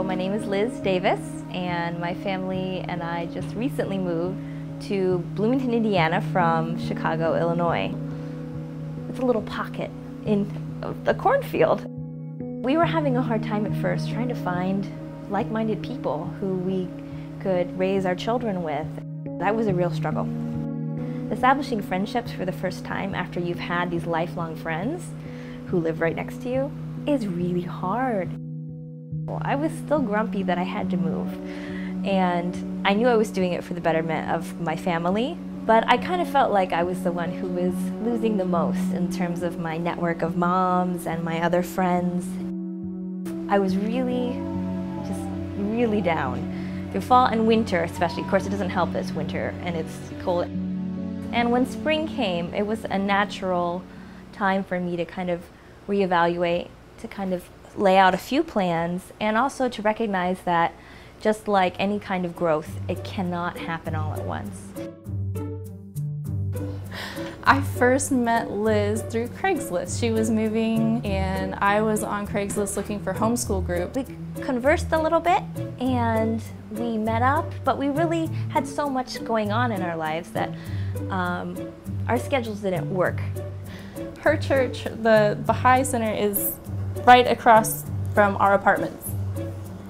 My name is Liz Davis, and my family and I just recently moved to Bloomington, Indiana from Chicago, Illinois. It's a little pocket in the cornfield. We were having a hard time at first trying to find like-minded people who we could raise our children with. That was a real struggle. Establishing friendships for the first time after you've had these lifelong friends who live right next to you is really hard. I was still grumpy that I had to move, and I knew I was doing it for the betterment of my family, but I kind of felt like I was the one who was losing the most in terms of my network of moms and my other friends. I was really down. Through fall and winter especially. Of course, it doesn't help that it's winter and it's cold. And when spring came, it was a natural time for me to kind of reevaluate, to kind of lay out a few plans, and also to recognize that just like any kind of growth, it cannot happen all at once. I first met Liz through Craigslist. She was moving and I was on Craigslist looking for homeschool group. We conversed a little bit and we met up, but we really had so much going on in our lives that our schedules didn't work. Her church, the Baha'i Center, is right across from our apartments.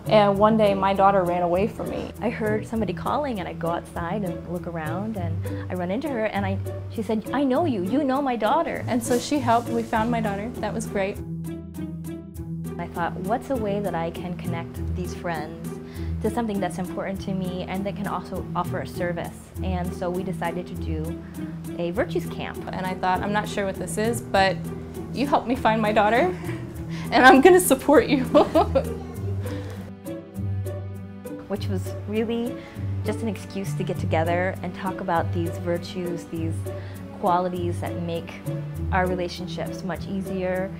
And one day my daughter ran away from me. I heard somebody calling and I go outside and look around and I run into her and she said, "I know you, you know my daughter." And so she helped, we found my daughter, that was great. I thought, what's a way that I can connect these friends to something that's important to me and that can also offer a service? And so we decided to do a virtues camp. And I thought, I'm not sure what this is, but you helped me find my daughter and I'm gonna support you. Which was really just an excuse to get together and talk about these virtues, these qualities that make our relationships much easier.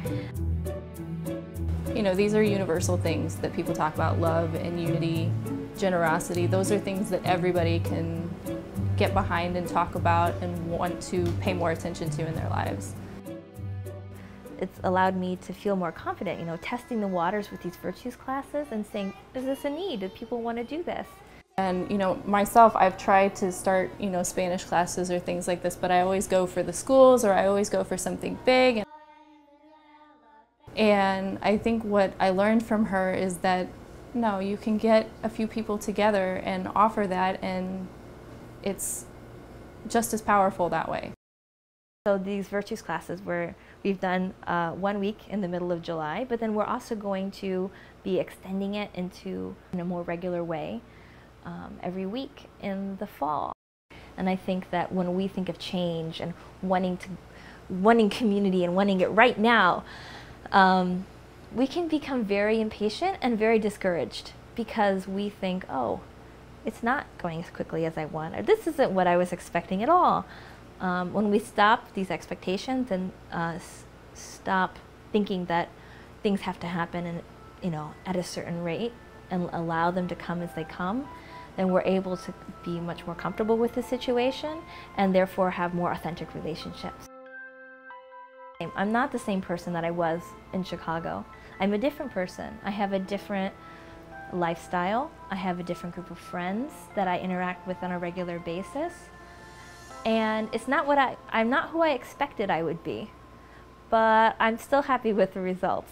You know, these are universal things that people talk about: love and unity, generosity. Those are things that everybody can get behind and talk about and want to pay more attention to in their lives. It's allowed me to feel more confident, you know, testing the waters with these virtues classes and saying, is this a need? Do people want to do this? And, you know, myself, I've tried to start, you know, Spanish classes or things like this, but I always go for the schools or I always go for something big. And I think what I learned from her is that, no, you can get a few people together and offer that, and it's just as powerful that way. So these virtues classes we've done 1 week in the middle of July, but then we're also going to be extending it into in a more regular way every week in the fall. And I think that when we think of change and wanting community and wanting it right now, we can become very impatient and very discouraged because we think, oh, it's not going as quickly as I want, or this isn't what I was expecting at all. When we stop these expectations and stop thinking that things have to happen and, you know, at a certain rate and allow them to come as they come, then we're able to be much more comfortable with the situation and therefore have more authentic relationships. I'm not the same person that I was in Chicago. I'm a different person. I have a different lifestyle. I have a different group of friends that I interact with on a regular basis. And it's not I'm not who I expected I would be, but I'm still happy with the results.